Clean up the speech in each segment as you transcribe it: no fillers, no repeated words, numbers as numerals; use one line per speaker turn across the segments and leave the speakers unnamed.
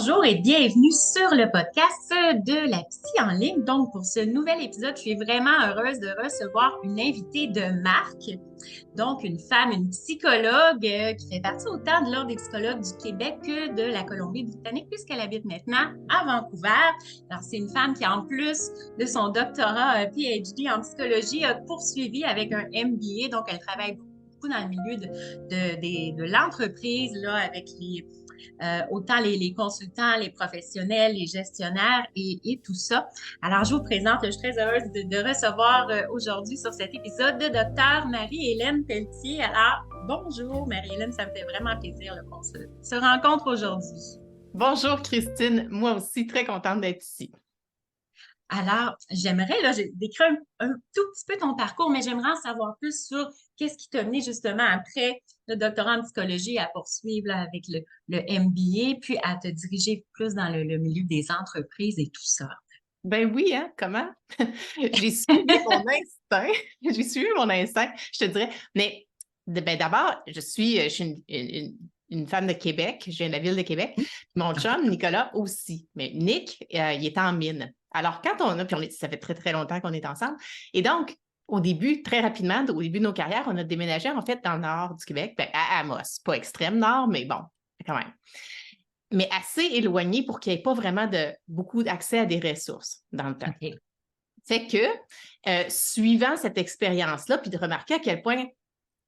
Bonjour et bienvenue sur le podcast de la Psy en ligne. Donc, pour ce nouvel épisode, je suis vraiment heureuse de recevoir une invitée de marque. Donc, une femme, une psychologue qui fait partie autant de l'Ordre des psychologues du Québec que de la Colombie-Britannique, puisqu'elle habite maintenant à Vancouver. Alors, c'est une femme qui, en plus de son doctorat PhD en psychologie, a poursuivi avec un MBA. Donc, elle travaille beaucoup dans le milieu de l'entreprise, là, avec autant les consultants, les professionnels, les gestionnaires et tout ça. Alors, je vous présente, je suis très heureuse de recevoir aujourd'hui sur cet épisode de Dr. Marie-Hélène Pelletier. Alors, bonjour Marie-Hélène, ça me fait vraiment plaisir qu'on se rencontre aujourd'hui.
Bonjour Christine, moi aussi très contente d'être ici.
Alors, j'aimerais, là, j'ai décrit un tout petit peu ton parcours, mais j'aimerais en savoir plus sur qu'est-ce qui t'a mené justement après le doctorat en psychologie à poursuivre là, avec le MBA, puis à te diriger plus dans le milieu des entreprises et tout ça.
Ben oui, hein, comment? J'ai suivi mon instinct. J'ai suivi mon instinct, je te dirais. Mais d'abord, je suis une femme de Québec. Je viens de la ville de Québec. Mon chum, Nicolas, aussi. Mais Nick, il est en mine. Alors, quand ça fait très, très longtemps qu'on est ensemble. Et donc, au début, très rapidement, au début de nos carrières, on a déménagé en fait dans le nord du Québec, à Amos. Pas extrême nord, mais bon, quand même. Mais assez éloigné pour qu'il n'y ait pas vraiment beaucoup d'accès à des ressources dans le temps.
Okay.
Fait que, suivant cette expérience-là, puis de remarquer à quel point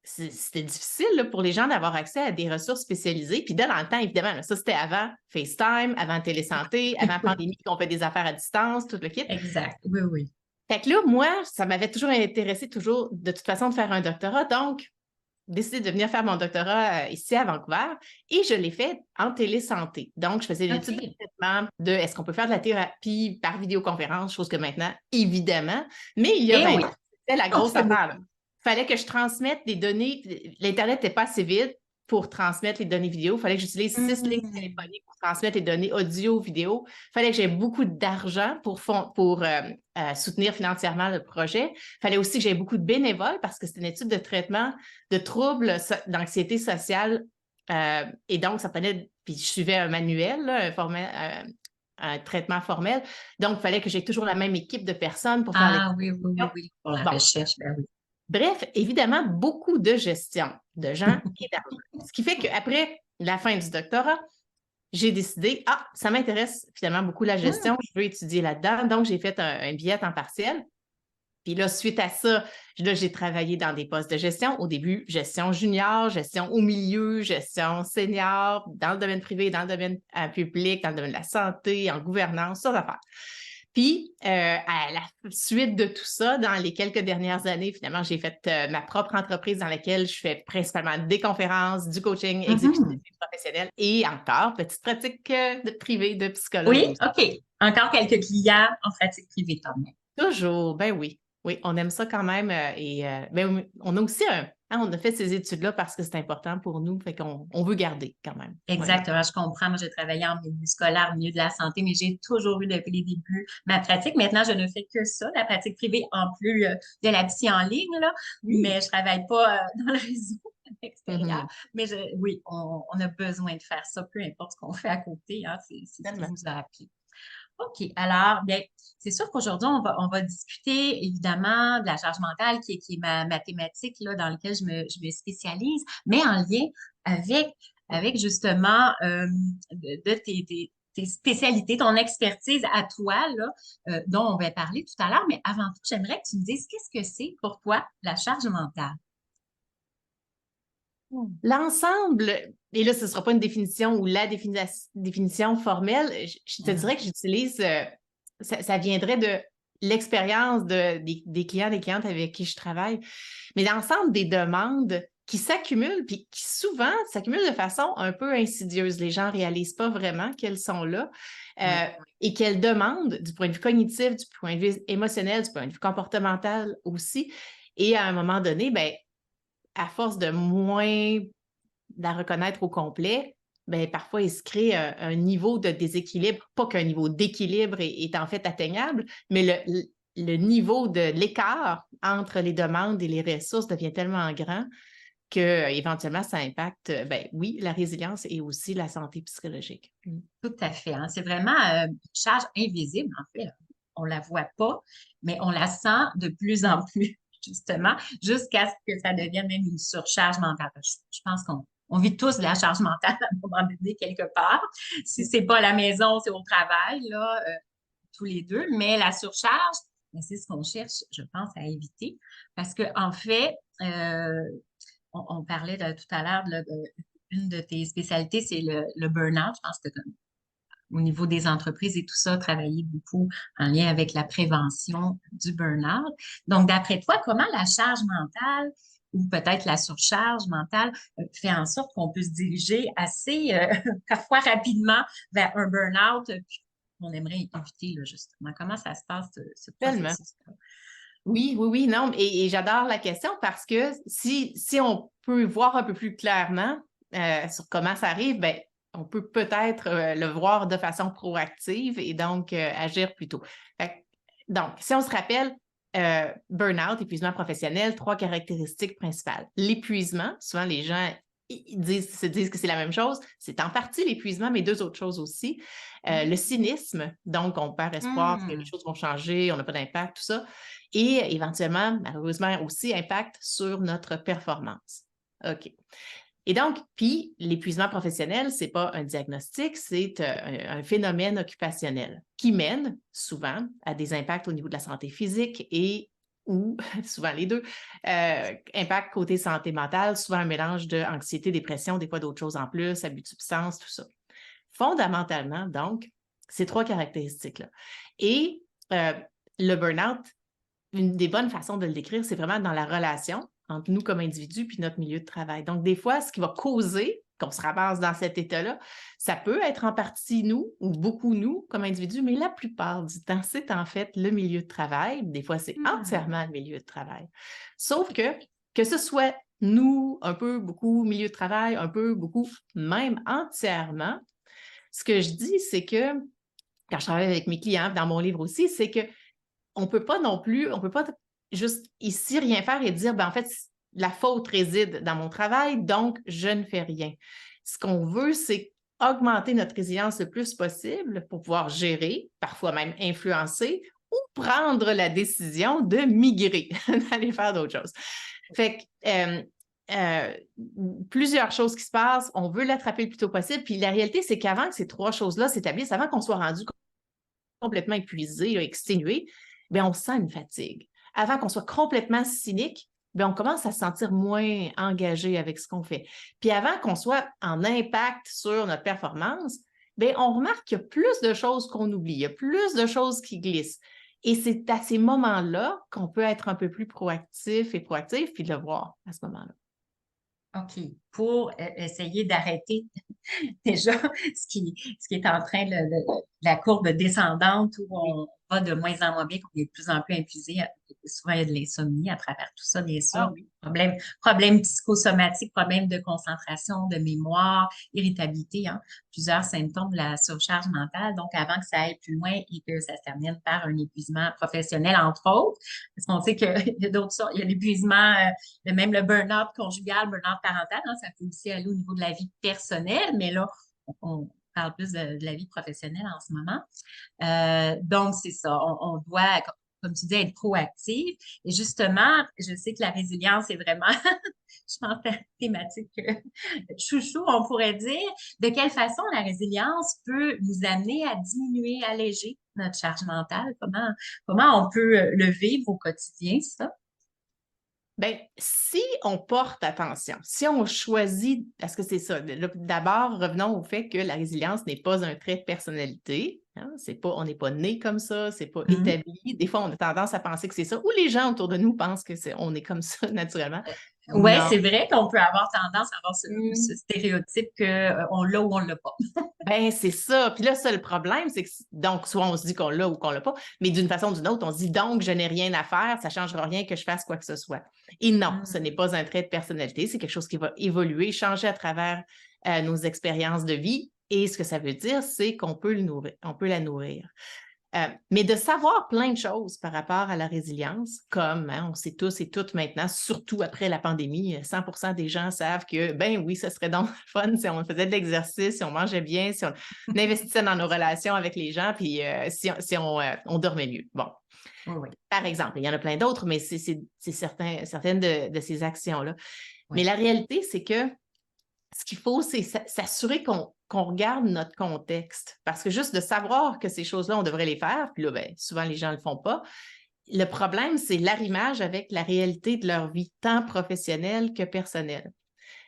c'était difficile là, pour les gens d'avoir accès à des ressources spécialisées. Puis dans le temps, évidemment, là, ça c'était avant FaceTime, avant Télésanté, avant pandémie, qu'on fait des affaires à distance, tout le kit.
Exact, oui, oui.
Fait que là, moi, ça m'avait toujours intéressé, toujours, de toute façon, de faire un doctorat. Donc, décidé de venir faire mon doctorat ici à Vancouver et je l'ai fait en télésanté. Donc, je faisais l'étude de traitement de est-ce qu'on peut faire de la thérapie par vidéoconférence, chose que maintenant, évidemment, mais il y a 20 ans, c'était la grosse affaire. Il fallait que je transmette des données. L'Internet n'était pas assez vite pour transmettre les données vidéo. Il fallait que j'utilise 6 lignes téléphoniques pour transmettre les données audio-vidéo. Il fallait que j'aie beaucoup d'argent pour soutenir financièrement le projet. Il fallait aussi que j'aie beaucoup de bénévoles parce que c'était une étude de traitement de troubles d'anxiété sociale. Et donc, ça prenait... Puis je suivais un manuel, là, un traitement formel. Donc, il fallait que j'aie toujours la même équipe de personnes pour faire les...
Ah oui, oui, oui, oui, pour la recherche, ben oui.
Bref, évidemment, beaucoup de gestion de gens et d'argent. Ce qui fait qu'après la fin du doctorat, j'ai décidé, ça m'intéresse finalement beaucoup la gestion, je veux étudier là-dedans. Donc, j'ai fait un billet en partiel. Puis là, suite à ça, là, j'ai travaillé dans des postes de gestion. Au début, gestion junior, gestion au milieu, gestion senior, dans le domaine privé, dans le domaine public, dans le domaine de la santé, en gouvernance, ça va faire. Puis, à la suite de tout ça, dans les quelques dernières années, finalement, j'ai fait ma propre entreprise dans laquelle je fais principalement des conférences, du coaching exécutif professionnel et encore, petite pratique privée de psychologue.
Oui, OK. Encore quelques clients en pratique privée quand même.
Toujours, ben oui. Oui, on aime ça quand même. Ben, on a aussi on a fait ces études-là parce que c'est important pour nous, fait qu'on veut garder quand même.
Exactement, je comprends. Moi, j'ai travaillé en milieu scolaire, au milieu de la santé, mais j'ai toujours eu depuis les débuts ma pratique. Maintenant, je ne fais que ça, la pratique privée, en plus de la psy en ligne, là.
Oui.
Mais je travaille pas dans le réseau extérieur. Mais oui, on a besoin de faire ça, peu importe ce qu'on fait à côté, hein, c'est ce qui nous a appris. OK. Alors, bien, c'est sûr qu'aujourd'hui, on va discuter évidemment de la charge mentale qui est ma thématique là, dans laquelle je me spécialise, mais en lien avec justement de tes spécialités, ton expertise à toi, là, dont on va parler tout à l'heure. Mais avant tout, j'aimerais que tu me dises qu'est-ce que c'est pour toi la charge mentale?
L'ensemble, et là, ce ne sera pas une définition ou la définition formelle, je te dirais que j'utilise, ça viendrait de l'expérience des clients, des clientes avec qui je travaille, mais l'ensemble des demandes qui s'accumulent, puis qui souvent s'accumulent de façon un peu insidieuse. Les gens ne réalisent pas vraiment qu'elles sont là et qu'elles demandent du point de vue cognitif, du point de vue émotionnel, du point de vue comportemental aussi. Et à un moment donné, ben à force de moins la reconnaître au complet, bien, parfois, il se crée un niveau de déséquilibre, pas qu'un niveau d'équilibre est en fait atteignable, mais le niveau de l'écart entre les demandes et les ressources devient tellement grand qu'éventuellement, ça impacte, ben oui, la résilience et aussi la santé psychologique.
Tout à fait, hein. C'est vraiment une charge invisible, en fait. On ne la voit pas, mais on la sent de plus en plus, justement, jusqu'à ce que ça devienne même une surcharge mentale. Je pense qu'on vit tous de la charge mentale à un moment donné, quelque part. Si ce n'est pas à la maison, c'est au travail, là, tous les deux. Mais la surcharge, ben, c'est ce qu'on cherche, je pense, à éviter. Parce qu'en fait, on parlait tout à l'heure une de tes spécialités, c'est le burn-out. Je pense que au niveau des entreprises et tout ça, travailler beaucoup en lien avec la prévention du burn-out. Donc, d'après toi, comment la charge mentale ou peut-être la surcharge mentale fait en sorte qu'on peut se diriger assez, parfois rapidement, vers un burn-out qu'on aimerait éviter, là, justement? Comment ça se passe, ce
Tellement.
processus-là?
Oui, non, et j'adore la question parce que si on peut voir un peu plus clairement sur comment ça arrive, ben, on peut peut-être le voir de façon proactive et donc agir plus tôt. Donc, si on se rappelle, burn-out, épuisement professionnel, 3 caractéristiques principales. L'épuisement, souvent les gens se disent que c'est la même chose. C'est en partie l'épuisement, mais 2 autres choses aussi. Le cynisme, donc on perd espoir que les choses vont changer, on n'a pas d'impact, tout ça. Et éventuellement, malheureusement aussi, impact sur notre performance. OK. Et donc, puis l'épuisement professionnel, ce n'est pas un diagnostic, c'est un phénomène occupationnel qui mène souvent à des impacts au niveau de la santé physique et ou, souvent les deux, impact côté santé mentale, souvent un mélange d'anxiété, dépression, des fois d'autres choses en plus, abus de substances, tout ça. Fondamentalement, donc, ces 3 caractéristiques-là. Et le burn-out, une des bonnes façons de le décrire, c'est vraiment dans la relation entre nous comme individus puis notre milieu de travail. Donc, des fois, ce qui va causer qu'on se ramasse dans cet état-là, ça peut être en partie nous ou beaucoup nous comme individus, mais la plupart du temps, c'est en fait le milieu de travail. Des fois, c'est entièrement le milieu de travail. Sauf que ce soit nous, un peu, beaucoup, milieu de travail, un peu, beaucoup, même entièrement, ce que je dis, c'est que, quand je travaille avec mes clients, dans mon livre aussi, c'est que on peut pas non plus, on peut pas juste ici rien faire et dire, ben en fait, la faute réside dans mon travail, donc je ne fais rien. Ce qu'on veut, c'est augmenter notre résilience le plus possible pour pouvoir gérer, parfois même influencer ou prendre la décision de migrer, d'aller faire d'autres choses. Fait que plusieurs choses qui se passent, on veut l'attraper le plus tôt possible, puis la réalité, c'est qu'avant que ces 3 choses-là s'établissent, avant qu'on soit rendu complètement épuisé, exténué, bien, on sent une fatigue. Avant qu'on soit complètement cynique, bien, on commence à se sentir moins engagé avec ce qu'on fait. Puis avant qu'on soit en impact sur notre performance, bien, on remarque qu'il y a plus de choses qu'on oublie, il y a plus de choses qui glissent. Et c'est à ces moments-là qu'on peut être un peu plus proactif et proactif, puis le voir à ce moment-là.
OK. Pour essayer d'arrêter déjà ce qui est en train de la courbe descendante où on va de moins en moins bien, qu'on est de plus en plus épuisé. Souvent, il y a de l'insomnie à travers tout ça, bien sûr.
Ah oui.
Problèmes psychosomatiques, problèmes de concentration, de mémoire, irritabilité, hein, plusieurs symptômes de la surcharge mentale. Donc, avant que ça aille plus loin et que ça se termine par un épuisement professionnel, entre autres, parce qu'on sait qu'il y a d'autres sortes, il y a l'épuisement, même le burn-out conjugal, burn-out parental, hein, ça peut aussi aller au niveau de la vie personnelle, mais là, on parle plus de la vie professionnelle en ce moment. Donc, c'est ça. On doit, comme tu dis, être proactif. Et justement, je sais que la résilience est vraiment, je pense, ta thématique chouchou, on pourrait dire. De quelle façon la résilience peut nous amener à diminuer, alléger notre charge mentale? Comment on peut le vivre au quotidien, ça?
Bien, si on porte attention, si on choisit, parce que c'est ça, d'abord, revenons au fait que la résilience n'est pas un trait de personnalité. Hein, on n'est pas né comme ça, c'est pas établi. Des fois, on a tendance à penser que c'est ça, ou les gens autour de nous pensent on est comme ça naturellement.
Oui,
Non.
c'est vrai qu'on peut avoir tendance à avoir ce stéréotype qu'on l'a ou on ne l'a pas.
Ben, c'est ça. Puis là, ça, le problème, c'est que, donc, soit on se dit qu'on l'a ou qu'on l'a pas, mais d'une façon ou d'une autre, on se dit donc, je n'ai rien à faire, ça ne changera rien que je fasse quoi que ce soit. Et non, ce n'est pas un trait de personnalité, c'est quelque chose qui va évoluer, changer à travers nos expériences de vie. Et ce que ça veut dire, c'est qu'on peut la nourrir. Mais de savoir plein de choses par rapport à la résilience, comme on sait tous et toutes maintenant, surtout après la pandémie, 100% des gens savent que, ben oui, ce serait donc fun si on faisait de l'exercice, si on mangeait bien, si on investissait dans nos relations avec les gens, puis si on dormait mieux. Bon,
Oui.
par exemple, il y en a plein d'autres, mais c'est certaines de ces actions-là.
Oui.
Mais la réalité, c'est que ce qu'il faut, c'est s'assurer qu'on regarde notre contexte. Parce que juste de savoir que ces choses-là, on devrait les faire, puis là, ben, souvent, les gens ne le font pas. Le problème, c'est l'arrimage avec la réalité de leur vie, tant professionnelle que personnelle.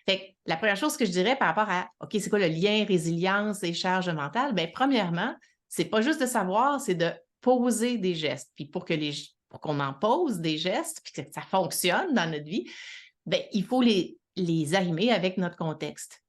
Fait que la première chose que je dirais par rapport à, OK, c'est quoi le lien résilience et charge mentale? Bien, premièrement, c'est pas juste de savoir, c'est de poser des gestes. Puis pour qu'on en pose des gestes, puis que ça fonctionne dans notre vie, bien, il faut les arrimer avec notre contexte.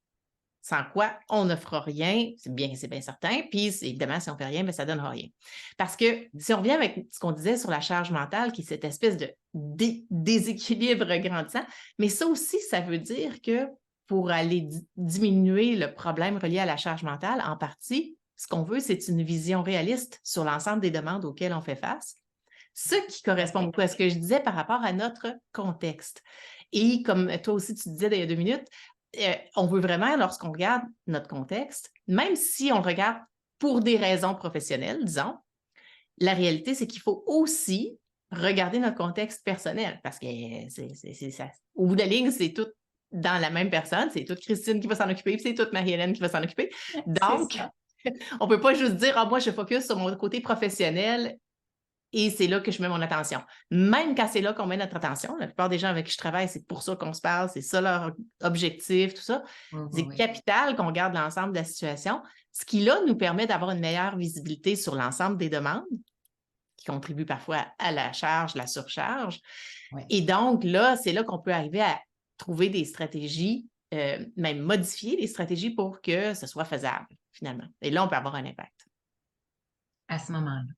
Sans quoi, on ne fera rien, c'est bien certain. Puis, évidemment, si on ne fait rien, bien, ça ne donnera rien. Parce que si on revient avec ce qu'on disait sur la charge mentale, qui est cette espèce de déséquilibre grandissant, mais ça aussi, ça veut dire que pour aller diminuer le problème relié à la charge mentale, en partie, ce qu'on veut, c'est une vision réaliste sur l'ensemble des demandes auxquelles on fait face. Ce qui correspond beaucoup à ce que je disais par rapport à notre contexte. Et comme toi aussi, tu disais il y a 2 minutes, on veut vraiment, lorsqu'on regarde notre contexte, même si on le regarde pour des raisons professionnelles, disons, la réalité, c'est qu'il faut aussi regarder notre contexte personnel parce que c'est ça. Au bout de la ligne, c'est tout dans la même personne, c'est toute Christine qui va s'en occuper, puis c'est toute Marie-Hélène qui va s'en occuper. Donc, on ne peut pas juste dire, moi, je focus sur mon côté professionnel et c'est là que je mets mon attention. Même quand c'est là qu'on met notre attention, la plupart des gens avec qui je travaille, c'est pour ça qu'on se parle, c'est ça leur objectif, tout ça. C'est capital qu'on regarde l'ensemble de la situation, ce qui, là, nous permet d'avoir une meilleure visibilité sur l'ensemble des demandes qui contribuent parfois à la charge, la surcharge. Oui. Et donc, là, c'est là qu'on peut arriver à trouver des stratégies, même modifier les stratégies pour que ce soit faisable, finalement. Et là, on peut avoir un impact.
À ce moment-là.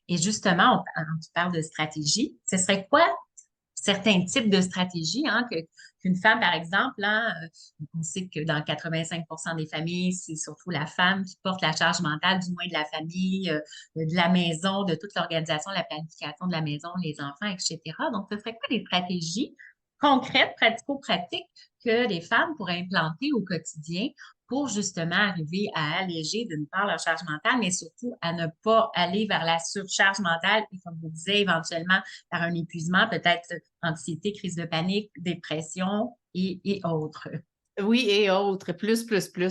Et justement, tu parles de stratégie. Ce serait quoi certains types de stratégies qu'une femme, par exemple, on sait que dans 85% des familles, c'est surtout la femme qui porte la charge mentale, du moins de la famille, de la maison, de toute l'organisation, la planification de la maison, les enfants, etc. Donc, ce serait quoi des stratégies concrètes, pratico-pratiques que les femmes pourraient implanter au quotidien pour justement arriver à alléger d'une part leur charge mentale, mais surtout à ne pas aller vers la surcharge mentale et, comme vous disiez, éventuellement vers un épuisement, peut-être anxiété, crise de panique, dépression et autres.
Oui, et autres, plus,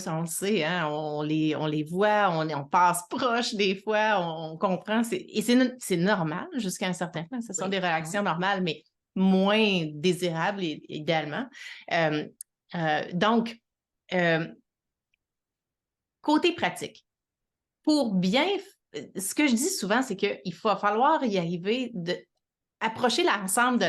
on le sait, hein, on les voit, on passe proche des fois, on comprend, et c'est normal jusqu'à un certain point, ce sont des réactions normales, mais moins désirables idéalement. Donc, côté pratique, ce que je dis souvent, c'est qu'il va falloir y arriver approcher l'ensemble de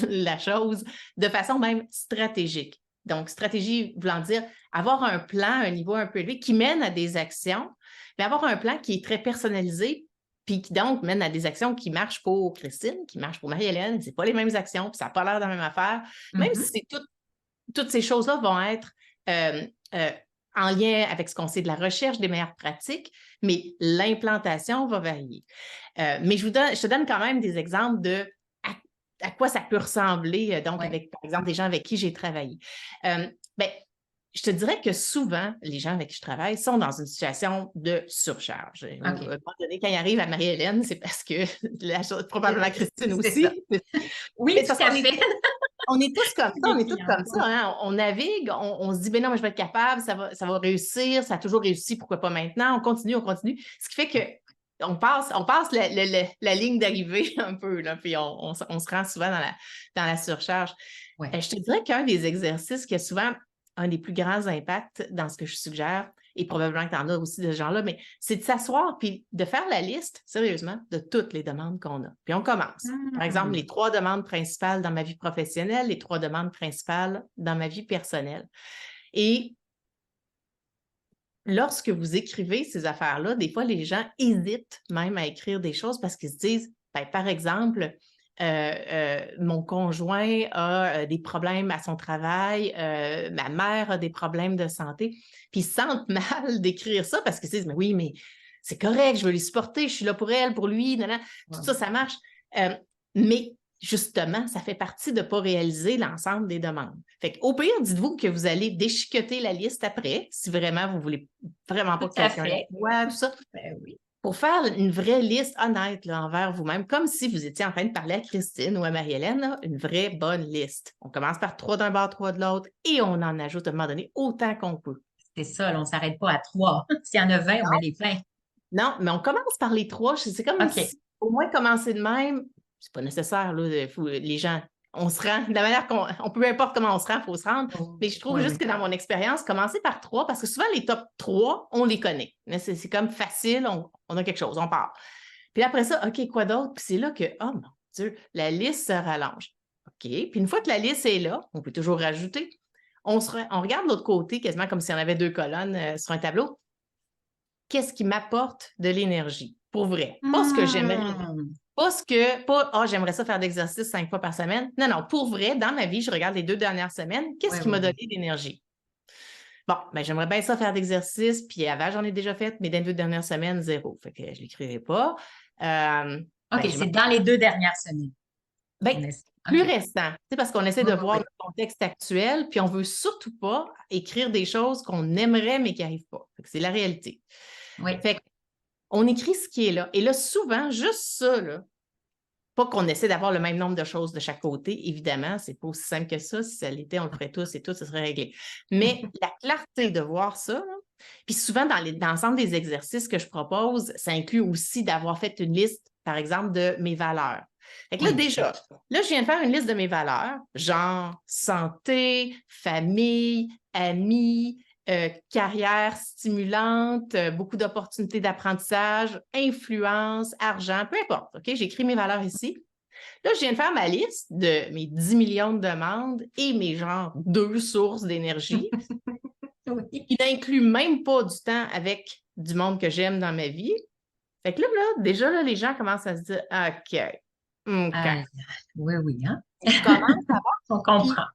la chose de façon même stratégique. Donc, stratégie voulant dire avoir un plan à un niveau un peu élevé qui mène à des actions, mais avoir un plan qui est très personnalisé, puis qui donc mène à des actions qui marchent pour Christine, qui marchent pour Marie-Hélène, c'est pas les mêmes actions, puis ça n'a pas l'air de la même affaire, même si toutes ces choses-là vont être en lien avec ce qu'on sait de la recherche des meilleures pratiques, mais l'implantation va varier. Mais je te donne quand même des exemples de à quoi ça peut ressembler, donc avec, par exemple, des gens avec qui j'ai travaillé. Je te dirais que souvent, les gens avec qui je travaille sont dans une situation de surcharge. À un moment donné, quand ils arrivent à Marie-Hélène, c'est parce que probablement Christine aussi.
Oui, tout à fait.
On est tous comme ça, hein? On navigue, on se dit, ben non, mais je vais être capable, ça va réussir, ça a toujours réussi, pourquoi pas maintenant? On continue. Ce qui fait que on passe la ligne d'arrivée un peu, là, puis on se rend souvent dans la surcharge. Je te dirais qu'un des exercices qui a souvent un des plus grands impacts dans ce que je suggère, et probablement que tu en as aussi de ce genre-là, mais c'est de s'asseoir puis de faire la liste, sérieusement, de toutes les demandes qu'on a. Puis on commence. Par exemple, les 3 demandes principales dans ma vie professionnelle, les 3 demandes principales dans ma vie personnelle. Et lorsque vous écrivez ces affaires-là, des fois, les gens hésitent même à écrire des choses parce qu'ils se disent, par exemple, mon conjoint a des problèmes à son travail, ma mère a des problèmes de santé, puis ils se sentent mal d'écrire ça parce qu'ils se disent, mais oui, mais c'est correct, je veux les supporter, je suis là pour elle, pour lui, tout ça, ça marche. Mais justement, ça fait partie de ne pas réaliser l'ensemble des demandes. Fait qu'au pire, dites-vous que vous allez déchiqueter la liste après, si vraiment vous ne voulez vraiment pas que quelqu'un la voit, tout ça.
Ben oui.
Pour faire une vraie liste honnête là, envers vous-même, comme si vous étiez en train de parler à Christine ou à Marie-Hélène, là, une vraie bonne liste. On commence par 3 d'un bord, 3 de l'autre, et on en ajoute à un moment donné autant qu'on peut.
C'est ça, là, on ne s'arrête pas à 3. S'il y en a 20, on met les 20.
Non, mais on commence par les 3. C'est comme si, au moins commencer de même, c'est pas nécessaire, là, les gens, on se rend, de la manière peu importe comment on se rend, il faut se rendre. Mais je trouve juste que dans mon expérience, commencer par 3, parce que souvent les top 3, on les connaît. C'est comme facile, on a quelque chose, on part. Puis après ça, OK, quoi d'autre? Puis c'est là que, oh mon Dieu, la liste se rallonge. OK, puis une fois que la liste est là, on peut toujours rajouter. On regarde de l'autre côté, quasiment comme si on avait 2 colonnes sur un tableau. Qu'est-ce qui m'apporte de l'énergie? Pour vrai. Pas ce que j'aimerais. J'aimerais ça faire d'exercice 5 fois par semaine. Non, pour vrai, dans ma vie, je regarde les 2 dernières semaines. Qu'est-ce qui m'a donné de l'énergie? Bon, ben j'aimerais bien ça faire d'exercice, puis avant, j'en ai déjà fait, mais dans les 2 dernières semaines, 0. Fait que je ne l'écrirai pas.
OK, c'est dans les 2 dernières semaines.
Plus récent. C'est parce qu'on essaie de voir le contexte actuel, puis on ne veut surtout pas écrire des choses qu'on aimerait, mais qui n'arrivent pas. C'est la réalité.
Oui.
Fait qu'on écrit ce qui est là. Et là, souvent, juste ça, là, pas qu'on essaie d'avoir le même nombre de choses de chaque côté, évidemment, c'est pas aussi simple que ça. Si ça l'était, on le ferait tous et tout, ça serait réglé. Mais la clarté de voir ça, là, puis souvent, dans l'ensemble des exercices que je propose, ça inclut aussi d'avoir fait une liste, par exemple, de mes valeurs. Fait que là, déjà, je viens de faire une liste de mes valeurs, genre santé, famille, amis, carrière stimulante, beaucoup d'opportunités d'apprentissage, influence, argent, peu importe. OK, j'ai écrit mes valeurs ici. Là, je viens de faire ma liste de mes 10 millions de demandes et mes genre 2 sources d'énergie. Il n'inclut même pas du temps avec du monde que j'aime dans ma vie. Fait que là déjà, là, les gens commencent à se dire OK.
Oui, hein?
On comprend.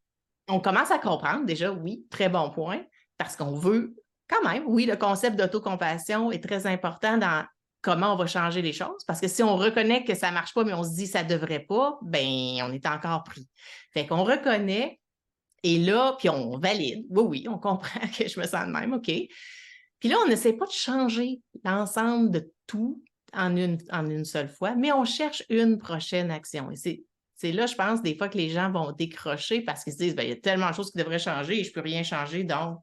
On commence à comprendre, déjà, oui, très bon point, parce qu'on veut quand même, oui, le concept d'autocompassion est très important dans comment on va changer les choses, parce que si on reconnaît que ça ne marche pas, mais on se dit que ça ne devrait pas, bien, on est encore pris. Fait qu'on reconnaît, et là, puis on valide. Oui, on comprend que je me sens de même, OK. Puis là, on n'essaie pas de changer l'ensemble de tout en une seule fois, mais on cherche une prochaine action. Et c'est là, je pense, des fois que les gens vont décrocher parce qu'ils se disent, il y a tellement de choses qui devraient changer et je ne peux rien changer, donc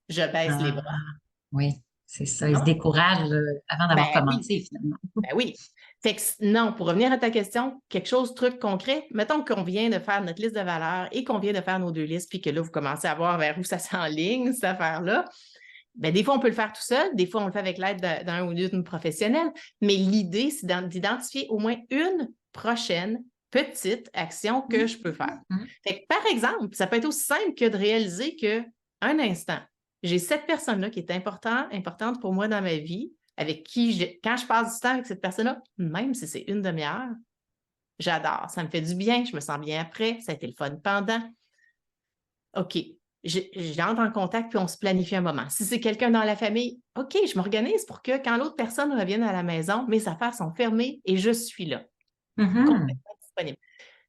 je baisse les bras.
Oui, c'est ça. Ils se découragent avant d'avoir commencé, finalement.
Ben oui. Fait que non, pour revenir à ta question, quelque chose, truc concret, mettons qu'on vient de faire notre liste de valeurs et qu'on vient de faire nos 2 listes, puis que là, vous commencez à voir vers où ça s'enligne, cette affaire-là. Bien, des fois, on peut le faire tout seul, des fois, on le fait avec l'aide d'un ou d'une professionnelle, mais l'idée, c'est d'identifier au moins une prochaine petite action que je peux faire. Fait que, par exemple, ça peut être aussi simple que de réaliser qu'un instant, j'ai cette personne-là qui est importante pour moi dans ma vie, avec qui, quand je passe du temps avec cette personne-là, même si c'est une demi-heure, j'adore. Ça me fait du bien, je me sens bien après, ça a été le fun pendant. OK, j'entre en contact puis on se planifie un moment. Si c'est quelqu'un dans la famille, OK, je m'organise pour que quand l'autre personne revienne à la maison, mes affaires sont fermées et je suis là, complètement disponible.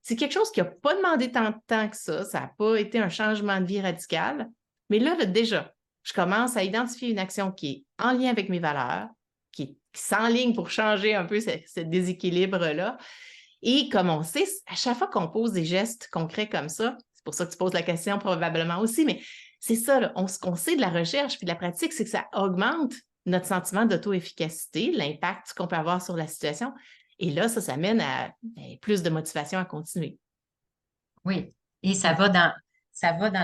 C'est quelque chose qui n'a pas demandé tant de temps que ça n'a pas été un changement de vie radical, mais là, déjà, je commence à identifier une action qui est en lien avec mes valeurs, qui s'enligne pour changer un peu ce déséquilibre-là. Et comme on sait, à chaque fois qu'on pose des gestes concrets comme ça, c'est pour ça que tu poses la question probablement aussi, mais c'est ça, là, ce qu'on sait de la recherche puis de la pratique, c'est que ça augmente notre sentiment d'auto-efficacité, l'impact qu'on peut avoir sur la situation. Et là, ça mène à plus de motivation à continuer.
Oui, et ça va dans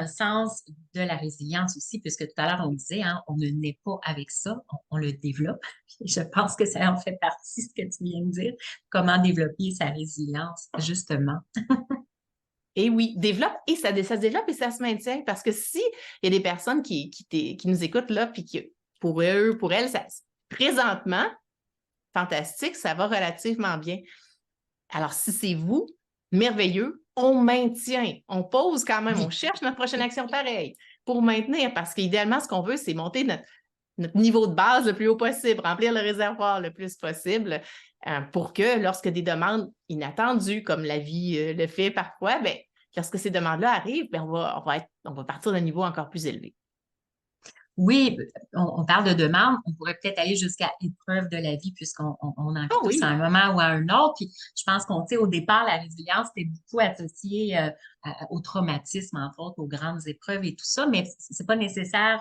le sens de la résilience aussi, puisque tout à l'heure, on disait, hein, on ne naît pas avec ça, on le développe. Je pense que ça en fait partie, ce que tu viens de dire. Comment développer sa résilience, justement.
Et oui, développe et ça se développe et ça se maintient parce que s'il y a des personnes qui nous écoutent là, puis qui, pour elles, présentement, fantastique, ça va relativement bien. Alors, si c'est vous, merveilleux, on maintient, on pose quand même, on cherche notre prochaine action pareille pour maintenir parce qu'idéalement, ce qu'on veut, c'est monter notre niveau de base le plus haut possible, remplir le réservoir le plus possible pour que lorsque des demandes inattendues, comme la vie le fait parfois, bien, lorsque ces demandes-là arrivent, bien, on va partir d'un niveau encore plus élevé.
Oui, on parle de demande, on pourrait peut-être aller jusqu'à épreuve de la vie puisqu'on en vit
Ah
tous à
oui,
un moment ou à un autre. Puis je pense qu'on sait au départ, la résilience était beaucoup associée au traumatisme, entre autres, aux grandes épreuves et tout ça, mais c'est pas nécsaire,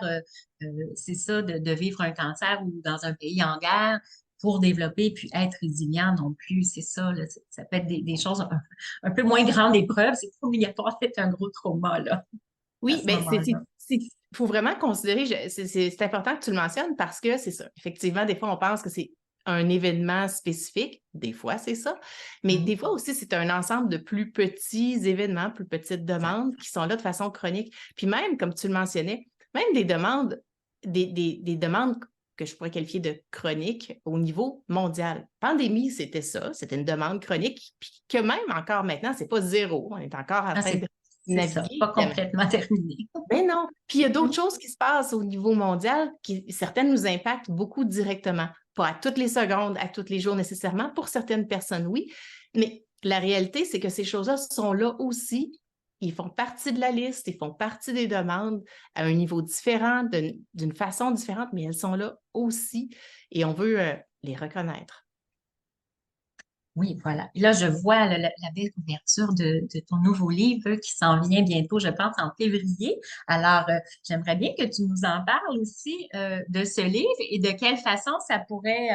c'est ça, de vivre un cancer ou dans un pays en guerre pour développer puis être résilient non plus. C'est ça, là, ça peut être des choses un peu moins grandes épreuves. C'est pas obligatoire d'être un gros trauma, là, à
oui,
ce
bien,
moment-là.
il faut vraiment considérer, c'est important que tu le mentionnes parce que c'est ça. Effectivement, des fois, on pense que c'est un événement spécifique. Des fois, c'est ça. Mais des fois aussi, c'est un ensemble de plus petits événements, plus petites
Exact.
demandes qui sont là de façon chronique. Puis même, comme tu le mentionnais, même des demandes, des demandes que je pourrais qualifier de chroniques au niveau mondial. Pandémie, c'était ça. C'était une demande chronique. Puis que même encore maintenant, c'est pas zéro. On est encore en
Ah,
train de
c'est ça,
naviguer.
pas complètement terminé.
Ben non. Puis il y a d'autres
Mhm.
choses qui se passent au niveau mondial qui, certaines nous impactent beaucoup directement. Pas à toutes les secondes, à tous les jours nécessairement. Pour certaines personnes, oui. Mais la réalité, c'est que ces choses-là sont là aussi. Ils font partie de la liste, ils font partie des demandes à un niveau différent, d'une façon différente, mais elles sont là aussi et on veut les reconnaître.
Oui, voilà. Et là, je vois la belle couverture de ton nouveau livre qui s'en vient bientôt, je pense, en février. Alors, j'aimerais bien que tu nous en parles aussi de ce livre et de quelle façon ça pourrait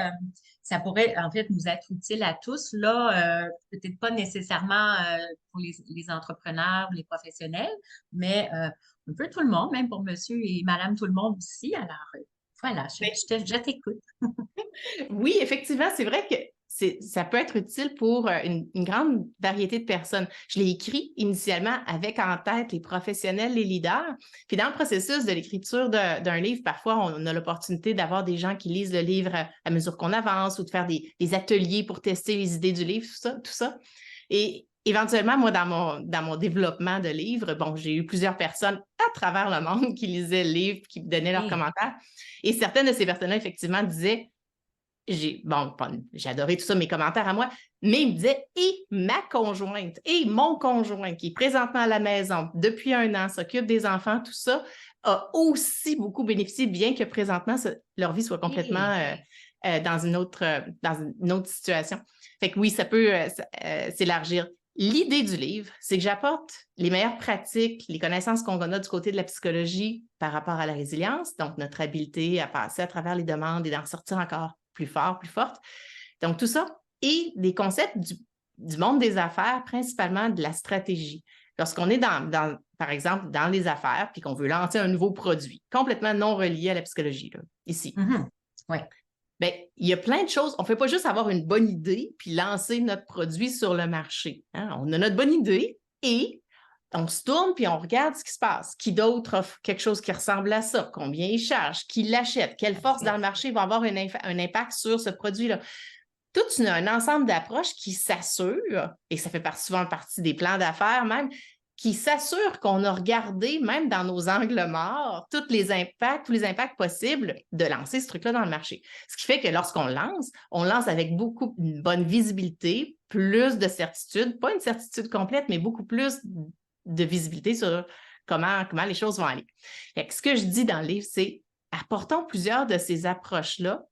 en fait nous être utile à tous, là, peut-être pas nécessairement pour les entrepreneurs ou les professionnels, mais un peu tout le monde, même pour monsieur et madame tout le monde aussi. Alors, voilà, je t'écoute.
Oui, effectivement, c'est vrai que ça peut être utile pour une grande variété de personnes. Je l'ai écrit initialement avec en tête les professionnels, les leaders. Puis dans le processus de l'écriture d'un livre, parfois, on a l'opportunité d'avoir des gens qui lisent le livre à mesure qu'on avance ou de faire des ateliers pour tester les idées du livre, tout ça. Et éventuellement, moi, dans mon développement de livre, bon, j'ai eu plusieurs personnes à travers le monde qui lisaient le livre, qui me donnaient leurs
Hey.
commentaires. Et certaines de ces personnes-là, effectivement, disaient j'ai adoré tout ça, mes commentaires à moi, mais il me disait, et ma conjointe, et mon conjoint, qui est présentement à la maison depuis 1 an, s'occupe des enfants, tout ça, a aussi beaucoup bénéficié, bien que présentement, leur vie soit complètement dans une autre situation. Fait que oui, ça peut s'élargir. L'idée du livre, c'est que j'apporte les meilleures pratiques, les connaissances qu'on a du côté de la psychologie par rapport à la résilience, donc notre habileté à passer à travers les demandes et d'en sortir encore plus fort, plus forte. Donc, tout ça et des concepts du monde des affaires, principalement de la stratégie. Lorsqu'on est par exemple, dans les affaires, puis qu'on veut lancer un nouveau produit, complètement non relié à la psychologie, là, ici.
Mhm. Oui.
Bien, il y a plein de choses. On ne fait pas juste avoir une bonne idée puis lancer notre produit sur le marché. Hein? On a notre bonne idée et on se tourne puis on regarde ce qui se passe. Qui d'autre offre quelque chose qui ressemble à ça? Combien il charge? Qui l'achète? Quelle force dans le marché va avoir un impact sur ce produit-là? Tout un ensemble d'approches qui s'assurent, et ça fait souvent partie des plans d'affaires même, qui s'assurent qu'on a regardé, même dans nos angles morts, tous les impacts possibles de lancer ce truc-là dans le marché. Ce qui fait que lorsqu'on on lance avec une bonne visibilité, plus de certitude, pas une certitude complète, mais beaucoup plus de visibilité sur comment les choses vont aller. Fait que ce que je dis dans le livre, c'est apportons plusieurs de ces approches-là,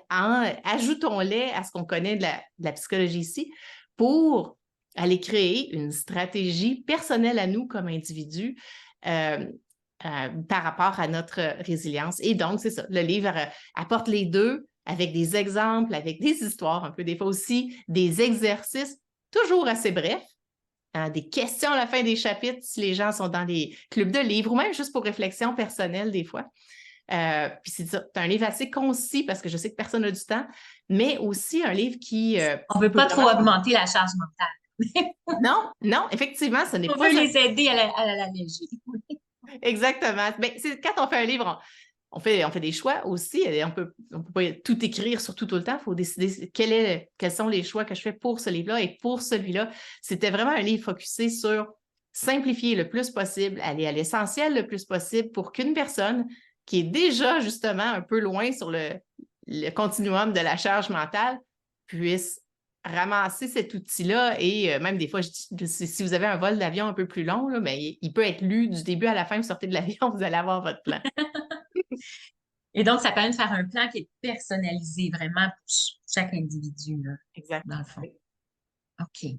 ajoutons-les à ce qu'on connaît de la psychologie ici pour aller créer une stratégie personnelle à nous comme individus par rapport à notre résilience. Et donc, c'est ça, le livre apporte les deux avec des exemples, avec des histoires, un peu des fois aussi, des exercices toujours assez brefs, des questions à la fin des chapitres si les gens sont dans les clubs de livres ou même juste pour réflexion personnelle des fois. Puis c'est ça, c'est un livre assez concis parce que je sais que personne n'a du temps, mais aussi un livre qui
On ne veut
peut
pas trop
vraiment...
augmenter la charge mentale.
Non, non, effectivement, ce n'est
On
pas
veut
un...
les aider à l'alléger.
Exactement. Mais quand on fait un livre, on fait des choix aussi. On peut pas tout écrire surtout tout le temps. Il faut décider quels sont les choix que je fais pour ce livre-là et pour celui-là. C'était vraiment un livre focusé sur simplifier le plus possible, aller à l'essentiel le plus possible pour qu'une personne qui est déjà justement un peu loin sur le continuum de la charge mentale puisse ramasser cet outil-là et même des fois, je dis, si vous avez un vol d'avion un peu plus long, là, mais il peut être lu du début à la fin, vous sortez de l'avion, vous allez avoir votre plan.
Et donc, ça permet de faire un plan qui est personnalisé vraiment pour chaque individu, là,
Exact.
dans le fond. OK.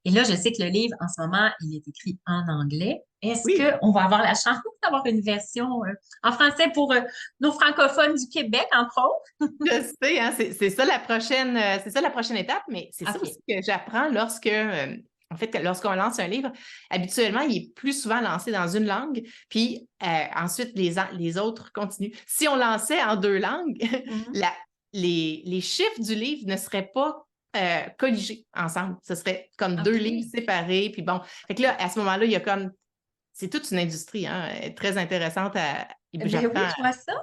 Et là, je sais que le livre, en ce moment, il est écrit en anglais. Est-ce
Oui.
qu'on va avoir la chance d'avoir une version en français pour nos francophones du Québec, entre autres?
Je sais, hein, c'est ça c'est ça la prochaine étape, mais c'est ça
OK.
aussi que j'apprends en fait, lorsqu'on lance un livre, habituellement, il est plus souvent lancé dans une langue, puis ensuite, les autres continuent. Si on lançait en 2 langues,
Mhm.
les chiffres du livre ne seraient pas colligés ensemble. Ce serait comme 2
OK.
livres séparés, puis bon. Fait que là, à ce moment-là, il y a comme... C'est toute une industrie, hein, très intéressante
Ben oui, je vois ça.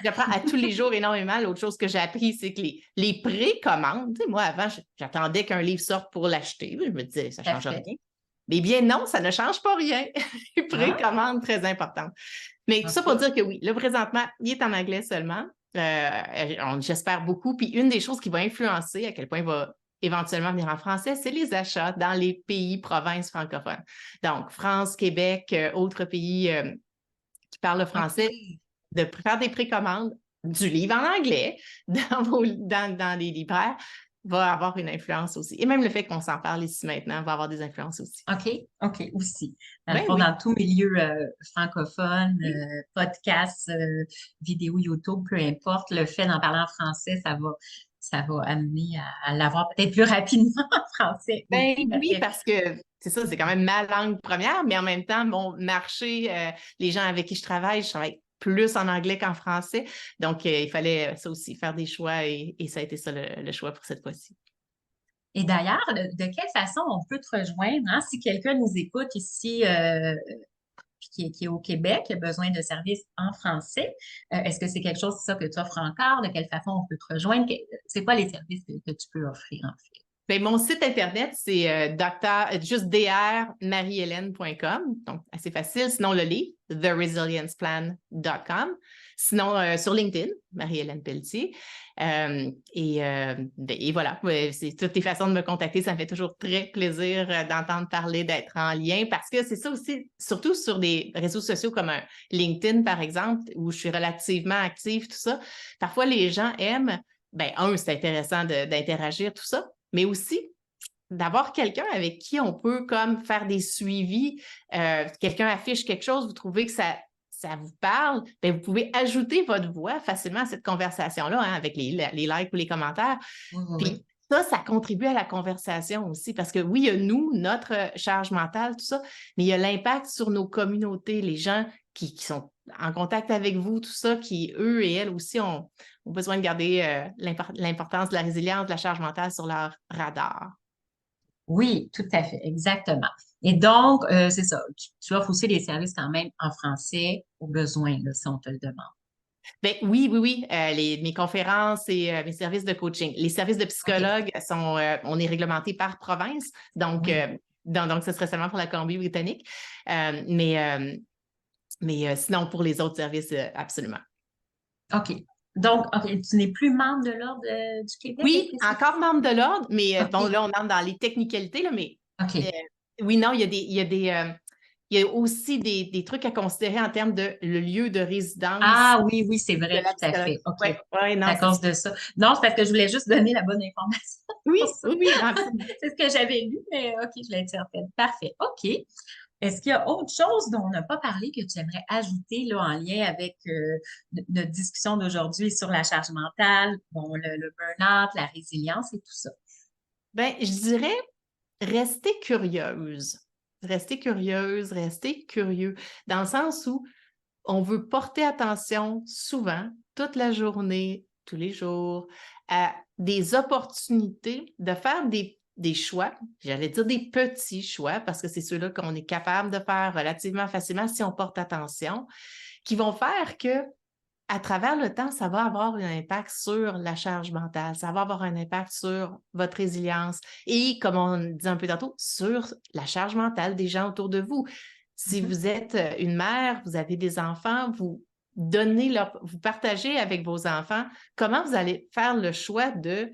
J'apprends à tous les jours énormément. L'autre chose que j'ai appris, c'est que les précommandes, tu sais, moi, avant, j'attendais qu'un livre sorte pour l'acheter. Je me disais, ça ne change
Parfait.
rien. Mais bien non, ça ne change pas rien. Les
Ah,
précommandes, très importantes. Mais tout ça pour
OK.
dire que oui, là, présentement, il est en anglais seulement. J'espère beaucoup. Puis une des choses qui va influencer à quel point il va éventuellement venir en français, c'est les achats dans les pays, provinces francophones. Donc, France, Québec, autres pays qui parlent le français,
OK.
de faire des précommandes du livre en anglais dans les libraires va avoir une influence aussi. Et même le fait qu'on s'en parle ici maintenant va avoir des influences aussi.
OK. OK, aussi. Dans le
Ben
fond,
oui.
dans tout milieu francophone,
Oui.
podcast, vidéo YouTube, peu importe, le fait d'en parler en français, ça va amener à l'avoir peut-être plus rapidement en français
Ben
aussi.
oui, parce que c'est ça, c'est quand même ma langue première, mais en même temps, mon marché, les gens avec qui je travaille plus en anglais qu'en français. Donc, il fallait ça aussi, faire des choix et ça a été ça le choix pour cette fois-ci.
Et d'ailleurs, de quelle façon on peut te rejoindre, hein, si quelqu'un nous écoute ici puis qui est au Québec, qui a besoin de services en français, est-ce que c'est quelque chose ça, que tu offres encore? De quelle façon on peut te rejoindre? C'est quoi les services que tu peux offrir en fait?
Ben, mon site Internet, c'est juste drmariehélène.com, donc assez facile. Sinon, le livre, theresilienceplan.com. Sinon, sur LinkedIn, Marie-Hélène Pelletier. Et voilà, ouais, c'est toutes les façons de me contacter. Ça me fait toujours très plaisir d'entendre parler, d'être en lien, parce que c'est ça aussi, surtout sur des réseaux sociaux comme LinkedIn, par exemple, où je suis relativement active, tout ça. Parfois, les gens aiment, ben, c'est intéressant d'interagir, tout ça, mais aussi d'avoir quelqu'un avec qui on peut comme faire des suivis. Quelqu'un affiche quelque chose, vous trouvez que ça vous parle, bien, vous pouvez ajouter votre voix facilement à cette conversation-là, hein, avec les likes ou les commentaires.
Oui, oui, oui.
Puis ça contribue à la conversation aussi, parce que oui, il y a nous, notre charge mentale, tout ça, mais il y a l'impact sur nos communautés, les gens qui sont en contact avec vous, tout ça, qui, eux et elles aussi, ont besoin de garder l'importance de la résilience, de la charge mentale sur leur radar.
Oui, tout à fait, exactement. Et donc, c'est ça, tu offres aussi des services quand même en français au besoin, là, si on te le demande.
Ben, oui, oui, oui. Mes conférences et mes services de coaching. Les services de
OK.
psychologue on est réglementé par province, donc,
Oui.
donc ce serait seulement pour la Colombie-Britannique. Mais sinon, pour les autres services, absolument.
OK. Donc, OK, tu n'es plus membre de l'Ordre du Québec, est-ce
Oui,
que c'est
encore membre de l'ordre, mais bon,
OK.
là, on entre dans les technicalités, là, mais euh,
OK.
oui, non, il y a aussi des trucs à considérer en termes de le lieu de résidence
Ah oui, oui, c'est
de
vrai,
la
tout à
psychologue.
fait. OK.
Oui, ouais,
C'est
non,
à
c'est
cause de ça. Non, c'est parce que je voulais juste donner la bonne information.
oui,
Pour ça.
oui, oui, absolument.
C'est ce que j'avais lu, mais OK, je l'ai être certaine. Parfait. OK. Est-ce qu'il y a autre chose dont on n'a pas parlé que tu aimerais ajouter là, en lien avec notre discussion d'aujourd'hui sur la charge mentale, bon, le burn-out, la résilience et tout ça?
Ben, je dirais rester curieuse. Rester curieuse, rester curieux, dans le sens où on veut porter attention souvent, toute la journée, tous les jours, à des opportunités de faire des choix, j'allais dire des petits choix, parce que c'est ceux-là qu'on est capable de faire relativement facilement si on porte attention, qui vont faire que à travers le temps, ça va avoir un impact sur la charge mentale, ça va avoir un impact sur votre résilience et, comme on dit un peu tantôt, sur la charge mentale des gens autour de vous. Si
Mhm.
vous êtes une mère, vous avez des enfants, vous vous partagez avec vos enfants comment vous allez faire le choix de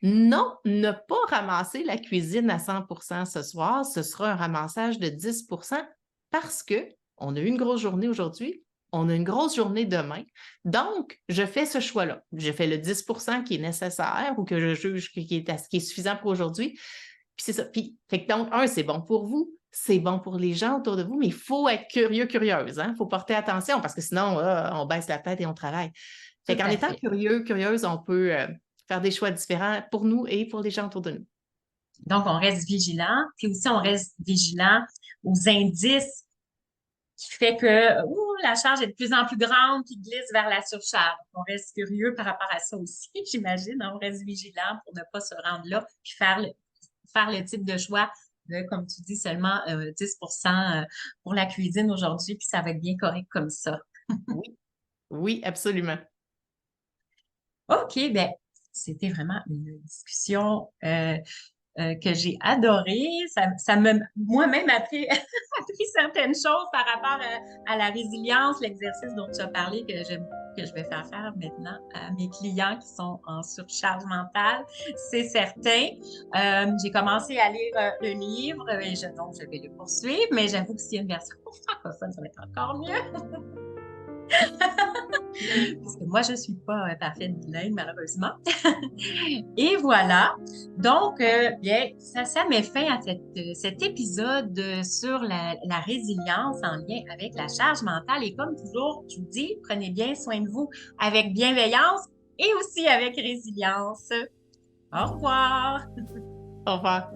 non, ne pas ramasser la cuisine à 100% ce soir, ce sera un ramassage de 10% parce qu'on a eu une grosse journée aujourd'hui, on a une grosse journée demain. Donc, je fais ce choix-là. Je fais le 10% qui est nécessaire ou que je juge qui est suffisant pour aujourd'hui. Puis c'est ça. Puis, donc, c'est bon pour vous, c'est bon pour les gens autour de vous, mais il faut être curieuse. Il faut porter attention parce que sinon, on baisse la tête et on travaille. Fait qu'en étant curieuse, on peut faire des choix différents pour nous et pour les gens autour de nous.
Donc, on reste vigilant, puis aussi on reste vigilant aux indices qui fait que la charge est de plus en plus grande puis glisse vers la surcharge. On reste curieux par rapport à ça aussi, j'imagine. On reste vigilant pour ne pas se rendre là puis faire le type de choix de, comme tu dis, seulement 10% pour la cuisine aujourd'hui, puis ça va être bien correct comme ça.
Oui, absolument.
OK, bien, c'était vraiment une discussion que j'ai adorée. Ça m'a moi-même appris certaines choses par rapport à la résilience, l'exercice dont tu as parlé que je vais faire maintenant à mes clients qui sont en surcharge mentale, c'est certain. J'ai commencé à lire le livre et donc je vais le poursuivre, mais j'avoue que s'il y a une version francophone, ça va être encore mieux. Parce que moi, je ne suis pas parfaite bilingue, malheureusement. Et voilà. Donc, bien, ça met fin à cet épisode sur la résilience en lien avec la charge mentale. Et comme toujours, je vous dis, prenez bien soin de vous avec bienveillance et aussi avec résilience. Au revoir.
Au revoir.